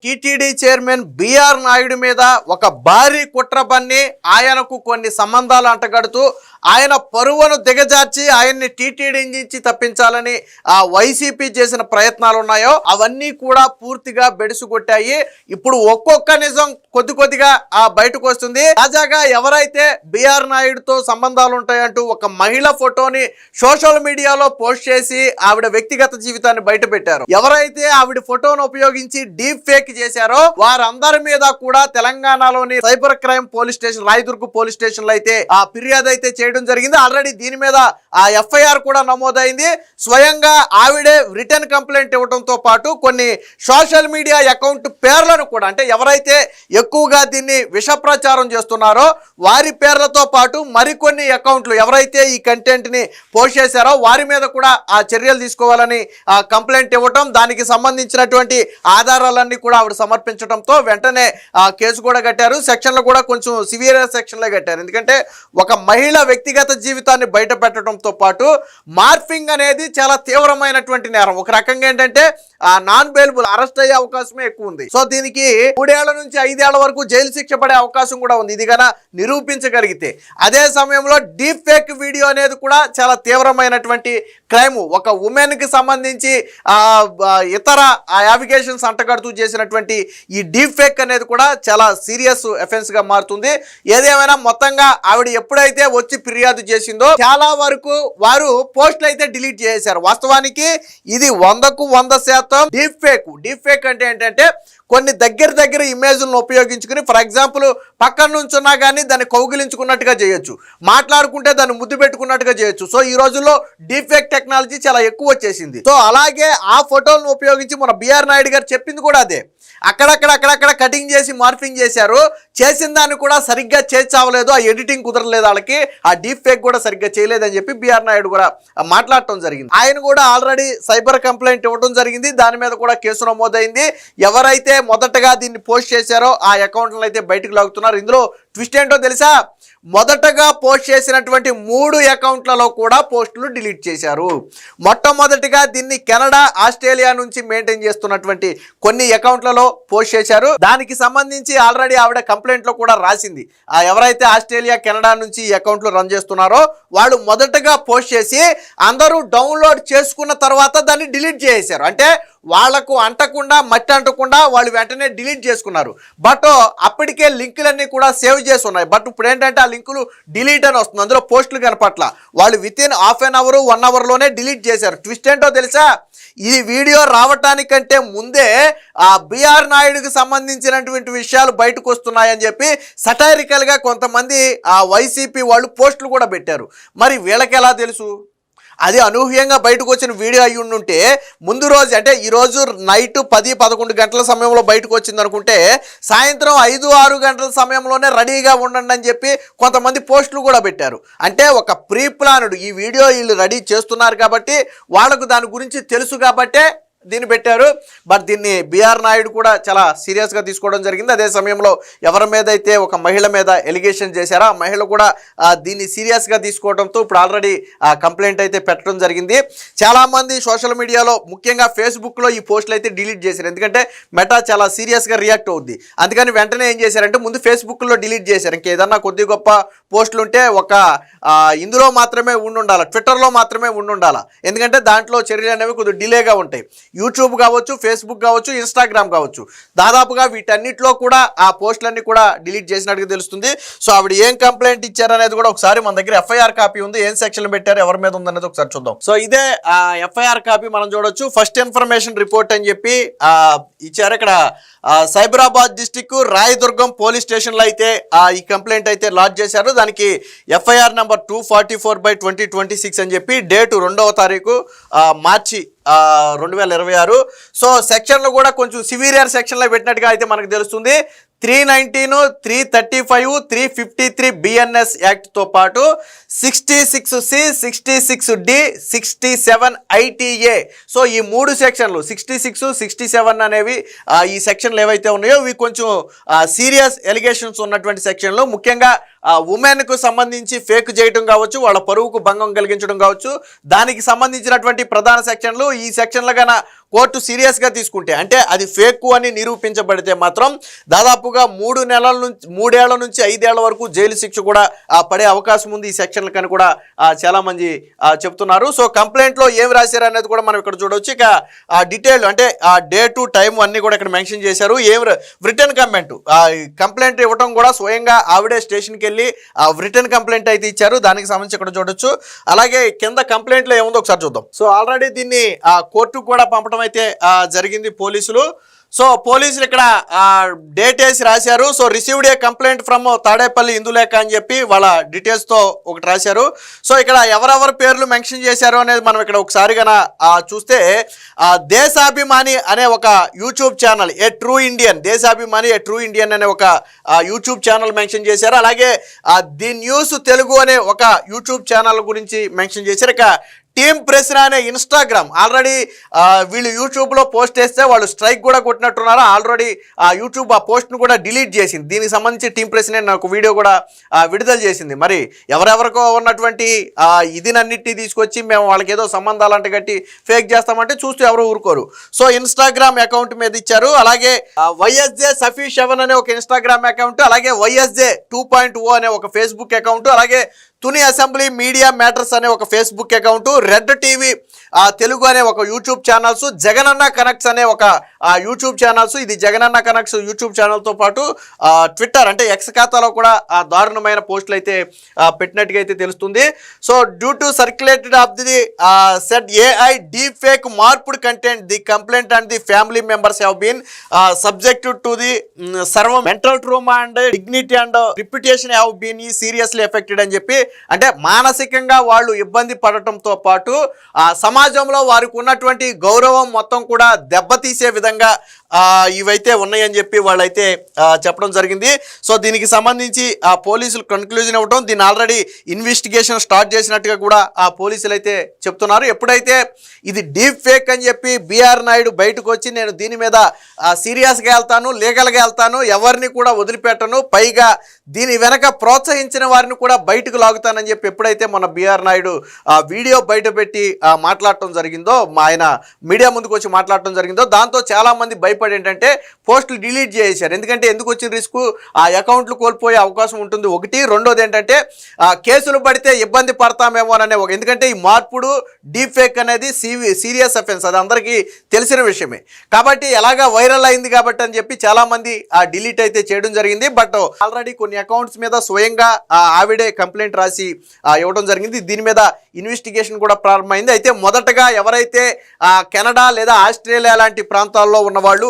TTD chairman BR Naidu మీద ఒక భారీ కుట్ర పన్ని ఆయనకు కొన్ని సంబంధాలు అంటగడుతూ ఆయన పరువును దిగజార్చి ఆయన్ని టీటీడీ నుంచి తప్పించాలని వైసీపీ చేసిన ప్రయత్నాలు ఉన్నాయో అవన్నీ కూడా పూర్తిగా బెడుసుకొట్టాయి. ఇప్పుడు ఒక్కొక్క నిజం కొద్ది కొద్దిగా బయటకు వస్తుంది. తాజాగా ఎవరైతే బిఆర్ నాయుడుతో సంబంధాలు ఉంటాయంటూ ఒక మహిళ ఫోటోని సోషల్ మీడియాలో పోస్ట్ చేసి ఆవిడ వ్యక్తిగత జీవితాన్ని బయట పెట్టారు. ఎవరైతే ఆవిడ ఫోటోను ఉపయోగించి డీప్ ఫేక్ చేశారో వారందరి మీద కూడా తెలంగాణలోని cyber crime police station Rayadurg police station లో అయితే ఫిర్యాదు అయితే చేయడం జరిగింది. ఆల్రెడీ దీని మీద ఎఫ్ఐఆర్ కూడా నమోదైంది. స్వయంగా ఆవిడే రిటర్న్ కంప్లైంట్ ఇవ్వడంతో పాటు కొన్ని సోషల్ మీడియా అకౌంట్ పేర్లను కూడా, అంటే ఎవరైతే ఎక్కువగా దీన్ని విష ప్రచారం చేస్తున్నారో వారి పేర్లతో పాటు మరికొన్ని అకౌంట్లు ఎవరైతే ఈ కంటెంట్ ని పోస్ట్ చేశారో వారి మీద కూడా చర్యలు తీసుకోవాలని కంప్లైంట్ ఇవ్వటం, దానికి సంబంధించినటువంటి ఆధారాలన్నీ కూడా ఆవిడ సమర్పించడంతో వెంటనే కేసు కూడా కట్టారు. సెక్షన్లు కూడా కొంచెం సివియర్ సెక్షన్లే కట్టారు. ఎందుకంటే ఒక మహిళ వ్యక్తిగత జీవితాన్ని బయట పెట్టడంతో పాటు మార్ఫింగ్ అనేది చాలా తీవ్రమైనటువంటి నేరం. ఒక రకంగా ఏంటంటే నాన్ బెయిలబుల్, అరెస్ట్ అయ్యే అవకాశమే ఎక్కువ ఉంది. సో దీనికి 3 ఏళ్ల నుంచి 5 ఏళ్ల వరకు జైలు శిక్ష పడే అవకాశం కూడా ఉంది ఇది గన నిరూపించగలిగితే. అదే సమయంలో డీప్ ఫేక్ వీడియో అనేది కూడా చాలా తీవ్రమైనటువంటి క్రైమ్. ఒక ఉమెన్ కి సంబంధించి ఇతర అలిగేషన్స్ అంటగడుతూ చేసినటువంటి ఈ డీప్ ఫేక్ అనేది కూడా చాలా సీరియస్ అఫెన్స్ గా మారుతుంది. ఏదేమైనా మొత్తంగా ఆవిడ ఎప్పుడైతే వచ్చి ఫిర్యాదు చేసిందో చాలా వరకు వారు పోస్టులు అయితే డిలీట్ చేశారు. వాస్తవానికి ఇది 100కు 100% డీప్ ఫేక్. డీప్ ఫేక్ అంటే ఏంటంటే కొన్ని దగ్గర ఇమేజ్లను ఉపయోగించుకుని, ఫర్ ఎగ్జాంపుల్ పక్కన నుంచున్నా కానీ దాన్ని కౌగిలించుకున్నట్టుగా చేయొచ్చు, మాట్లాడుకుంటే దాన్ని ముద్దు పెట్టుకున్నట్టుగా చేయొచ్చు. సో ఈ రోజుల్లో డీప్ ఫేక్ టెక్నాలజీ చాలా ఎక్కువ వచ్చేసింది. సో అలాగే ఆ ఫోటోలను ఉపయోగించి మన బిఆర్ నాయుడు గారు చెప్పింది కూడా అదే. అక్కడక్కడ కటింగ్ చేసి మార్ఫింగ్ చేశారు. చేసిన దాన్ని కూడా సరిగ్గా చేర్చావలేదు, ఆ ఎడిటింగ్ కుదరలేదు వాళ్ళకి, ఆ డీప్ ఫేక్ కూడా సరిగ్గా చేయలేదని చెప్పి బిఆర్ నాయుడు కూడా మాట్లాడటం జరిగింది. ఆయన కూడా ఆల్రెడీ సైబర్ కంప్లైంట్ ఇవ్వడం జరిగింది. దాని మీద కూడా కేసు నమోదైంది. ఎవరైతే మొదటగా దీన్ని పోస్ట్ చేశారో ఆ అకౌంట్లను అయితే బయటకు లాగుతున్నారు. ఇందులో ట్విస్ట్ ఏంటో తెలుసా? మొదటగా పోస్ట్ చేసినటువంటి 3 అకౌంట్లలో కూడా పోస్టులు డిలీట్ చేశారు. మొట్టమొదటిగా దీన్ని కెనడా, ఆస్ట్రేలియా నుంచి మెయింటైన్ చేస్తున్నటువంటి కొన్ని అకౌంట్లలో పోస్ట్ చేశారు. దానికి సంబంధించి ఆల్రెడీ ఆవిడ కంప్లైంట్ లో కూడా రాసింది. ఎవరైతే ఆస్ట్రేలియా, కెనడా నుంచి ఈ అకౌంట్లు రన్ చేస్తున్నారో వాళ్ళు మొదటగా పోస్ట్ చేసి అందరూ డౌన్లోడ్ చేసుకున్న తర్వాత దాన్ని డిలీట్ చేశారు. అంటే వాళ్లకు అంటకుండా, మట్టి అంటకుండా వాళ్ళు వెంటనే డిలీట్ చేసుకున్నారు. బట్ అప్పటికే లింకులన్నీ కూడా సేవ్ చేసి ఉన్నాయి. బట్ ఇప్పుడు ఏంటంటే ఆ లింకులు డిలీట్ అని వస్తుంది, అందులో పోస్టులు కనపట్ల. వాళ్ళు వితిన్ హాఫ్ అన్ అవర్ 1 అవర్లోనే డిలీట్ చేశారు. ట్విస్ట్ ఏంటో తెలుసా? ఈ వీడియో రావటానికంటే ముందే బిఆర్ నాయుడుకి సంబంధించినటువంటి విషయాలు బయటకు వస్తున్నాయని చెప్పి సటైరికల్ గా కొంతమంది వైసీపీ వాళ్ళు పోస్టులు కూడా పెట్టారు. మరి వీళ్ళకి ఎలా తెలుసు? అది అనూహ్యంగా బయటకు వచ్చిన వీడియో అయ్యి ఉంటే ముందు రోజు, అంటే ఈరోజు నైట్ 10-11 గంటల సమయంలో బయటకు వచ్చింది అనుకుంటే సాయంత్రం 5-6 గంటల సమయంలోనే రెడీగా ఉండండి అని చెప్పి కొంతమంది పోస్టులు కూడా పెట్టారు. అంటే ఒక ప్రీ ప్లాన్డ్ ఈ వీడియో వీళ్ళు రెడీ చేస్తున్నారు కాబట్టి వాళ్ళకు దాని గురించి తెలుసు కాబట్టే దీన్ని పెట్టారు. బట్ దీన్ని బిఆర్ నాయుడు కూడా చాలా సీరియస్గా తీసుకోవడం జరిగింది. అదే సమయంలో ఎవరి మీద అయితే ఒక మహిళ మీద ఎలిగేషన్ చేశారో ఆ మహిళ కూడా దీన్ని సీరియస్గా తీసుకోవడంతో ఇప్పుడు ఆల్రెడీ కంప్లైంట్ అయితే పెట్టడం జరిగింది. చాలామంది సోషల్ మీడియాలో, ముఖ్యంగా ఫేస్బుక్లో ఈ పోస్టులు అయితే డిలీట్ చేశారు. ఎందుకంటే మెటా చాలా సీరియస్గా రియాక్ట్ అవుద్ది. అందుకని వెంటనే ఏం చేశారంటే ముందు ఫేస్బుక్లో డిలీట్ చేశారు. ఇంకేదన్నా కొద్ది గొప్ప పోస్టులు ఉంటే ఒక ఇందులో మాత్రమే ఉండాలి, ట్విట్టర్లో మాత్రమే ఉండాలి. ఎందుకంటే దాంట్లో చర్యలు అనేవి కొద్దిగా డిలేగా ఉంటాయి. యూట్యూబ్ కావచ్చు, ఫేస్బుక్ కావచ్చు, ఇన్స్టాగ్రామ్ కావచ్చు, దాదాపుగా వీటన్నిటిలో కూడా ఆ పోస్టులన్నీ కూడా డిలీట్ చేసినట్టుగా తెలుస్తుంది. సో ఆవిడ ఏం కంప్లైంట్ ఇచ్చారనేది కూడా ఒకసారి మన దగ్గర ఎఫ్ఐఆర్ కాపీ ఉంది. ఏం సెక్షన్లు పెట్టారు, ఎవరి మీద ఉందనేది ఒకసారి చూద్దాం. సో ఇదే ఎఫ్ఐఆర్ కాపీ మనం చూడొచ్చు. ఫస్ట్ ఇన్ఫర్మేషన్ రిపోర్ట్ అని చెప్పి ఇచ్చారు. ఇక్కడ సైబరాబాద్ డిస్టిక్ రాయదుర్గం పోలీస్ స్టేషన్లో అయితే ఈ కంప్లైంట్ అయితే లాడ్జ్ చేశారు. దానికి ఎఫ్ఐఆర్ నెంబర్ 244/2026 అని చెప్పి డేటు 2వ తారీఖు మార్చి 2026. సో సెక్షన్లు కూడా కొంచెం సివియర్ సెక్షన్లో పెట్టినట్టుగా అయితే మనకు తెలుస్తుంది. 319, 335, 353 బిఎన్ఎస్ యాక్ట్తో పాటు 66C, 66D, 67 ITA. సో ఈ 3 సెక్షన్లు 66, 67 అనేవి ఈ సెక్షన్లు ఏవైతే ఉన్నాయో ఇవి కొంచెం సీరియస్ ఎలిగేషన్స్ ఉన్నటువంటి సెక్షన్లు. ముఖ్యంగా ఉమెన్కు సంబంధించి ఫేక్ చేయడం కావచ్చు, వాళ్ళ పరువుకు భంగం కలిగించడం కావచ్చు, దానికి సంబంధించినటువంటి ప్రధాన సెక్షన్లు ఈ సెక్షన్లు కన్నా కోర్టు సీరియస్గా తీసుకుంటే, అంటే అది ఫేక్ అని నిరూపించబడితే మాత్రం దాదాపుగా 3 ఏళ్ల నుంచి 5 ఏళ్ల వరకు జైలు శిక్ష కూడా పడే అవకాశం ఉంది ఈ సెక్షన్లకని కూడా చాలామంది చెప్తున్నారు. సో కంప్లైంట్లో ఏం రాశారు అనేది కూడా మనం ఇక్కడ చూడవచ్చు. ఇక డీటెయిల్ అంటే డేటు టైం అన్నీ కూడా ఇక్కడ మెన్షన్ చేశారు. ఏం రిటర్న్ కంప్లైంట్ ఇవ్వడం కూడా స్వయంగా ఆవిడే స్టేషన్కి వెళ్ళి రిటర్న్ కంప్లైంట్ అయితే ఇచ్చారు. దానికి సంబంధించి ఇక్కడ చూడొచ్చు. అలాగే కింద కంప్లైంట్లో ఏముందో ఒకసారి చూద్దాం. సో ఆల్రెడీ దీన్ని కోర్టుకు కూడా పంపడం అయితే జరిగింది పోలీసులు. సో పోలీసులు ఇక్కడ డేట్ వేసి రాశారు. So received a complaint from Tadepalli Indulekha అని చెప్పి వాళ్ళ డీటెయిల్స్తో ఒకటి రాశారు. సో ఇక్కడ ఎవరెవరి పేర్లు మెన్షన్ చేశారు అనేది మనం ఇక్కడ ఒకసారి కన్నా చూస్తే దేశాభిమాని అనే ఒక YouTube channel Deshabhimani a true Indian అనే ఒక యూట్యూబ్ ఛానల్ మెన్షన్ చేశారు. అలాగే ది న్యూస్ తెలుగు అనే ఒక యూట్యూబ్ ఛానల్ గురించి మెన్షన్ చేశారు. ఇక టీమ్ ప్రెస్ అనే ఇన్స్టాగ్రామ్ ఆల్రెడీ వీళ్ళు యూట్యూబ్లో పోస్ట్ చేస్తే వాళ్ళు స్ట్రైక్ కూడా కొట్టినట్టున్నారు. ఆల్రెడీ యూట్యూబ్ ఆ పోస్ట్ను కూడా డిలీట్ చేసింది. దీనికి సంబంధించి టీమ్ ప్రెస్ అనే నాకు వీడియో కూడా విడుదల చేసింది. మరి ఎవరెవరికో ఉన్నటువంటి ఇదినన్నిటినీ తీసుకొచ్చి మేము వాళ్ళకి ఏదో సంబంధాలు అంటే కట్టి ఫేక్ చేస్తామంటే చూస్తూ ఎవరు ఊరుకోరు. సో ఇన్స్టాగ్రామ్ అకౌంట్ మీద ఇచ్చారు. అలాగే వైఎస్జే సఫీ షవన్ అనే ఒక ఇన్స్టాగ్రామ్ అకౌంట్, అలాగే వైఎస్జే 2.0 అనే ఒక ఫేస్బుక్ అకౌంట్, అలాగే తుని అసెంబ్లీ మీడియా మ్యాటర్స్ అనే ఒక Facebook account, red TV Telugu అనే ఒక యూట్యూబ్ ఛానల్స్, జగనన్న కనెక్ట్స్ అనే ఒక యూట్యూబ్ ఛానల్స్. ఇది జగనన్న కనెక్ట్స్ యూట్యూబ్ ఛానల్తో పాటు ట్విట్టర్ అంటే ఎక్స్ ఖాతాలో కూడా దారుణమైన పోస్టులు అయితే పెట్టినట్టుగా అయితే తెలుస్తుంది. So due to circulated of the said AI deep fake morphed content, the complaint and the family members have been subjected to the severe mental trauma and dignity and reputation have been seriously affected అని చెప్పి, అంటే మానసికంగా వాళ్ళు ఇబ్బంది పడటంతో పాటు సమాజంలో వారికి ఉన్నటువంటి గౌరవం మొత్తం కూడా దెబ్బతీసే విధంగా ఇవైతే ఉన్నాయని చెప్పి వాళ్ళైతే చెప్పడం జరిగింది. సో దీనికి సంబంధించి పోలీసులు కన్క్లూజన్ ఇవ్వడం, దీన్ని ఆల్రెడీ ఇన్వెస్టిగేషన్ స్టార్ట్ చేసినట్టుగా కూడా పోలీసులు అయితే చెప్తున్నారు. ఎప్పుడైతే ఇది డీప్ ఫేక్ అని చెప్పి బిఆర్ నాయుడు బయటకు వచ్చి నేను దీని మీద సీరియస్గా వెళ్తాను, లీగల్గా వెళ్తాను, ఎవరిని కూడా వదిలిపెట్టను, పైగా దీని వెనక ప్రోత్సహించిన వారిని కూడా బయటకు లాగుతానని చెప్పి ఎప్పుడైతే మన బిఆర్ నాయుడు వీడియో బయట పెట్టి మాట్లాడటం జరిగిందో, ఆయన మీడియా ముందుకు వచ్చి మాట్లాడటం జరిగిందో, దాంతో చాలామంది భయపడి ఏంటంటే పోస్టులు డిలీట్ చేశారు. ఎందుకు వచ్చిన రిస్క్, ఆ అకౌంట్లు కోల్పోయే అవకాశం ఉంటుంది ఒకటి. రెండోది ఏంటంటే కేసులు పడితే ఇబ్బంది పడతామేమో అనే ఒక, ఎందుకంటే ఈ మార్పుడు డీప్ ఫేక్ అనేది సీరియస్ అఫెన్స్, అది అందరికీ తెలిసిన విషయమే. కాబట్టి ఎలాగా వైరల్ అయింది కాబట్టి అని చెప్పి చాలామంది డిలీట్ అయితే చేయడం జరిగింది. బట్ ఆల్రెడీ కొన్ని అకౌంట్స్ మీద స్వయంగా ఆవిడే కంప్లైంట్ రాసి ఇవ్వడం జరిగింది. దీని మీద ఇన్వెస్టిగేషన్ కూడా ప్రారంభమైంది. అయితే మొదటగా ఎవరైతే కెనడా లేదా ఆస్ట్రేలియా లాంటి ప్రాంతాల్లో ఉన్న వాళ్ళు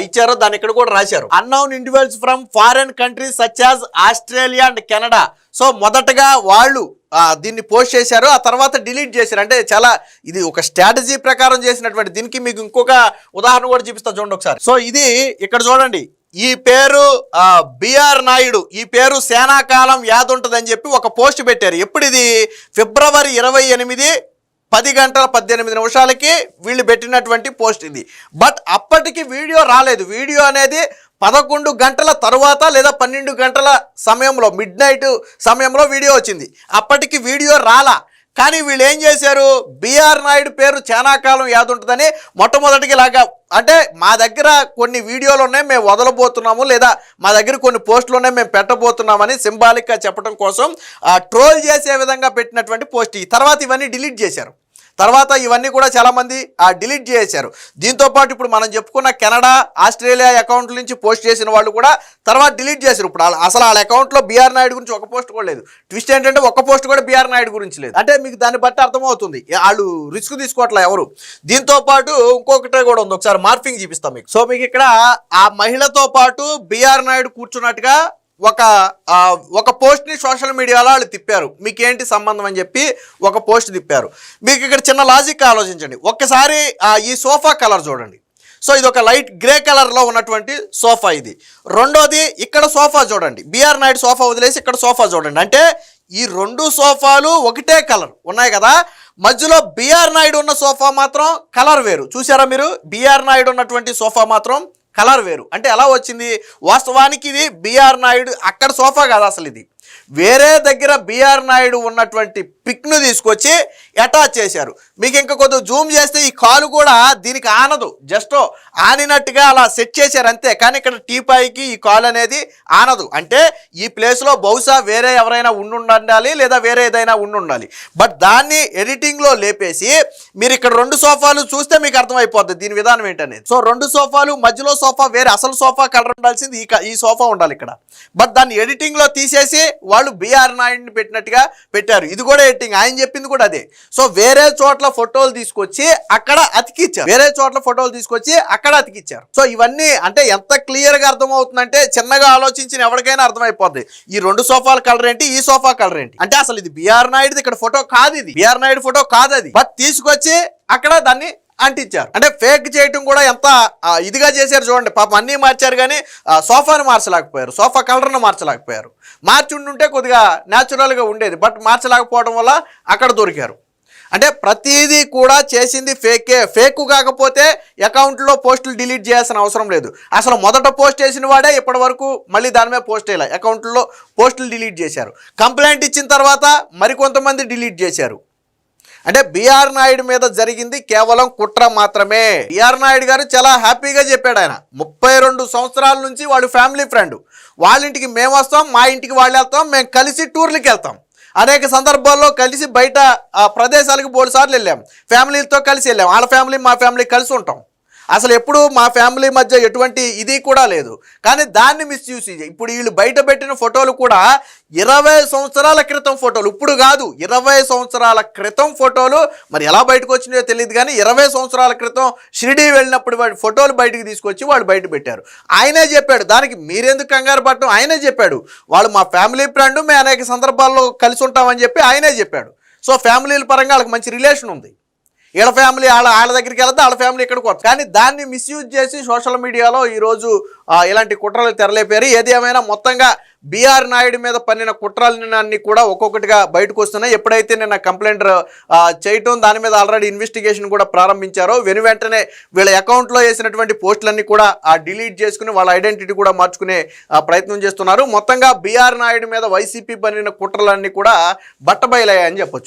ఇచ్చారో దాన్ని ఇక్కడ కూడా రాశారు, unknown individuals from foreign countries such as Australia and Canada. So మొదటగా వాళ్ళు దీన్ని పోస్ట్ చేశారు, ఆ తర్వాత డిలీట్ చేశారు. అంటే చాలా ఇది ఒక స్ట్రాటజీ ప్రకారం చేసినటువంటి. దీనికి మీకు ఇంకొక ఉదాహరణ కూడా చూపిస్తా చూడండి ఒకసారి. సో ఇది ఇక్కడ చూడండి, ఈ పేరు బిఆర్ నాయుడు, ఈ పేరు సేనాకాలం యాద్ ఉంటుందని చెప్పి ఒక పోస్ట్ పెట్టారు. ఎప్పుడు ఇది ఫిబ్రవరి 28 10:18 వీళ్ళు పెట్టినటువంటి పోస్ట్ ఇది. బట్ అప్పటికి వీడియో రాలేదు. వీడియో అనేది 11 గంటల తర్వాత లేదా 12 గంటల సమయంలో, మిడ్ నైట్ సమయంలో వీడియో వచ్చింది. అప్పటికి వీడియో రాలా. కానీ వీళ్ళు ఏం చేశారు, బిఆర్ నాయుడు పేరు చాలా కాలం యాద్ ఉంటుందని మొట్టమొదటికి లాగా, అంటే మా దగ్గర కొన్ని వీడియోలు ఉన్నాయి మేము వదలబోతున్నాము, లేదా మా దగ్గర కొన్ని పోస్టులు ఉన్నాయి మేము పెట్టబోతున్నామని సింబాలిక్గా చెప్పడం కోసం ట్రోల్ చేసే విధంగా పెట్టినటువంటి పోస్ట్. తర్వాత ఇవన్నీ డిలీట్ చేశారు. తర్వాత ఇవన్నీ కూడా చాలామంది డిలీట్ చేశారు. దీంతోపాటు ఇప్పుడు మనం చెప్పుకున్న కెనడా, ఆస్ట్రేలియా అకౌంట్ల నుంచి పోస్ట్ చేసిన వాళ్ళు కూడా తర్వాత డిలీట్ చేశారు. ఇప్పుడు అసలు వాళ్ళ అకౌంట్లో బిఆర్ నాయుడు గురించి ఒక పోస్ట్ కూడా లేదు. ట్విస్ట్ ఏంటంటే ఒక్క పోస్ట్ కూడా బిఆర్ నాయుడు గురించి లేదు. అంటే మీకు దాన్ని బట్టి అర్థమవుతుంది వాళ్ళు రిస్క్ తీసుకోవట్లే ఎవరు. దీంతోపాటు ఇంకొకటే కూడా ఉంది, ఒకసారి మార్ఫింగ్ చూపిస్తాం మీకు. సో మీకు ఇక్కడ ఆ మహిళతో పాటు బిఆర్ నాయుడు కూర్చున్నట్టుగా ఒక పోస్ట్ని సోషల్ మీడియాలో వాళ్ళు తిప్పారు. మీకేంటి సంబంధం అని చెప్పి ఒక పోస్ట్ తిప్పారు. మీకు ఇక్కడ చిన్న లాజిక్ ఆలోచించండి. ఒక్కసారి ఈ సోఫా కలర్ చూడండి. సో ఇది ఒక లైట్ గ్రే కలర్లో ఉన్నటువంటి సోఫా ఇది. రెండోది ఇక్కడ సోఫా చూడండి, బిఆర్ నాయుడు సోఫా వదిలేసి ఇక్కడ సోఫా చూడండి. అంటే ఈ రెండు సోఫాలు ఒకటే కలర్ ఉన్నాయి కదా. మధ్యలో బిఆర్ నాయుడు ఉన్న సోఫా మాత్రం కలర్ వేరు. చూసారా మీరు, బిఆర్ నాయుడు ఉన్నటువంటి సోఫా మాత్రం కలర్ వేరు. అంటే ఎలా వచ్చింది, వాస్తవానికి ఇది బిఆర్ నాయుడు అక్కడ సోఫా కాదు, అసలు ఇది వేరే దగ్గర బిఆర్ నాయుడు ఉన్నటువంటి పిక్ను తీసుకొచ్చి అటాచ్ చేశారు. మీకు ఇంకా కొద్దిగా జూమ్ చేస్తే ఈ కాలు కూడా దీనికి ఆనదు, జస్ట్ ఆనినట్టుగా అలా సెట్ చేశారు అంతే. కానీ ఇక్కడ టీపాయికి ఈ కాలు అనేది ఆనదు. అంటే ఈ ప్లేస్లో బహుశా వేరే ఎవరైనా ఉండాలి లేదా వేరే ఏదైనా ఉండాలి. బట్ దాన్ని ఎడిటింగ్లో లేపేసి మీరు ఇక్కడ 2 సోఫాలు చూస్తే మీకు అర్థమైపోద్ది దీని విధానం ఏంటనేది. సో 2 సోఫాలు, మధ్యలో సోఫా వేరే, అసలు సోఫా కలర్ ఉండాల్సింది ఈ సోఫా ఉండాలి ఇక్కడ. బట్ దాన్ని ఎడిటింగ్లో తీసేసి వాళ్ళు బిఆర్ నాయుడిని పెట్టినట్టుగా పెట్టారు. ఇది కూడా ఎడిటింగ్, ఆయన చెప్పింది కూడా అదే. సో వేరే చోట్ల ఫోటోలు తీసుకొచ్చి అక్కడ అతికిచ్చారు. సో ఇవన్నీ అంటే ఎంత క్లియర్గా అర్థమవుతుందంటే చిన్నగా ఆలోచించిన ఎవరికైనా అర్థమైపోద్ది. ఈ 2 సోఫాల కలర్ ఏంటి, ఈ సోఫా కలర్ ఏంటి అంటే అసలు ఇది బిఆర్ నాయుడు ఇక్కడ ఫోటో కాదు, ఇది బిఆర్ నాయుడు ఫోటో కాదు అది. బట్ తీసుకొచ్చి అక్కడ దాన్ని అంటించారు. అంటే ఫేక్ చేయటం కూడా ఎంత ఇదిగా చేశారు చూడండి. పాపం అన్నీ మార్చారు కానీ సోఫాను మార్చలేకపోయారు, సోఫా కలర్ను మార్చలేకపోయారు. మార్చి ఉండుంటే కొద్దిగా న్యాచురల్గా ఉండేది. బట్ మార్చలేకపోవడం వల్ల అక్కడ దొరికారు. అంటే ప్రతిదీ కూడా చేసింది ఫేక్ కాకపోతే అకౌంట్లో పోస్టులు డిలీట్ చేయాల్సిన అవసరం లేదు. అసలు మొదట పోస్ట్ చేసిన వాడే ఇప్పటి వరకు మళ్ళీ దాని మీద పోస్ట్ చేయాలి. అకౌంట్లో పోస్టులు డిలీట్ చేశారు. కంప్లైంట్ ఇచ్చిన తర్వాత మరికొంతమంది డిలీట్ చేశారు. అంటే బిఆర్ నాయుడు మీద జరిగింది కేవలం కుట్ర మాత్రమే. బిఆర్ నాయుడు గారు చాలా హ్యాపీగా చెప్పాడు. ఆయన 32 సంవత్సరాల నుంచి వాళ్ళు ఫ్యామిలీ ఫ్రెండ్. వాళ్ళ ఇంటికి మేము వస్తాం, మా ఇంటికి వాళ్ళు వెళ్తాం, మేము కలిసి టూర్లకి వెళ్తాం. అనేక సందర్భాల్లో కలిసి బయట ప్రదేశాలకు 3 సార్లు వెళ్ళాం. ఫ్యామిలీలతో కలిసి వెళ్ళాం. వాళ్ళ ఫ్యామిలీ మా ఫ్యామిలీ కలిసి ఉంటాం. అసలు ఎప్పుడు మా ఫ్యామిలీ మధ్య ఎటువంటి ఇది కూడా లేదు. కానీ దాన్ని మిస్యూజ్ ఇప్పుడు వీళ్ళు బయట పెట్టిన ఫోటోలు కూడా 20 సంవత్సరాల క్రితం ఫోటోలు, ఇప్పుడు కాదు 20 సంవత్సరాల క్రితం ఫోటోలు. మరి ఎలా బయటకు వచ్చినాయో తెలియదు కానీ 20 సంవత్సరాల క్రితం షిరిడీ వెళ్ళినప్పుడు వాడి ఫోటోలు బయటకు తీసుకొచ్చి వాళ్ళు బయట పెట్టారు. ఆయనే చెప్పాడు, దానికి మీరెందుకు కంగారు పడటం, ఆయనే చెప్పాడు. వాళ్ళు మా ఫ్యామిలీ ఫ్రెండ్, మేము అనేక సందర్భాల్లో కలిసి ఉంటామని చెప్పి ఆయనే చెప్పాడు. సో ఫ్యామిలీల పరంగా వాళ్ళకి మంచి రిలేషన్ ఉంది. వీళ్ళ ఫ్యామిలీ వాళ్ళ దగ్గరికి వెళ్తే వాళ్ళ ఫ్యామిలీ ఇక్కడికి వస్తుంది. కానీ దాన్ని మిస్యూజ్ చేసి సోషల్ మీడియాలో ఈరోజు ఇలాంటి కుట్రలు తెరలేపారు. ఏది ఏమైనా మొత్తంగా బిఆర్ నాయుడు మీద పన్నిన కుట్రలన్నీ కూడా ఒక్కొక్కటిగా బయటకు వస్తున్నాయి. ఎప్పుడైతే నిన్న కంప్లైంట్ చేయటం దాని మీద ఆల్రెడీ ఇన్వెస్టిగేషన్ కూడా ప్రారంభించారో వెంటనే వీళ్ళ అకౌంట్లో వేసినటువంటి పోస్టులన్నీ కూడా డిలీట్ చేసుకుని వాళ్ళ ఐడెంటిటీ కూడా మార్చుకునే ప్రయత్నం చేస్తున్నారు. మొత్తంగా బిఆర్ నాయుడు మీద వైసీపీ పన్నిన కుట్రలన్నీ కూడా బట్టబయలయ్యాయని చెప్పొచ్చు.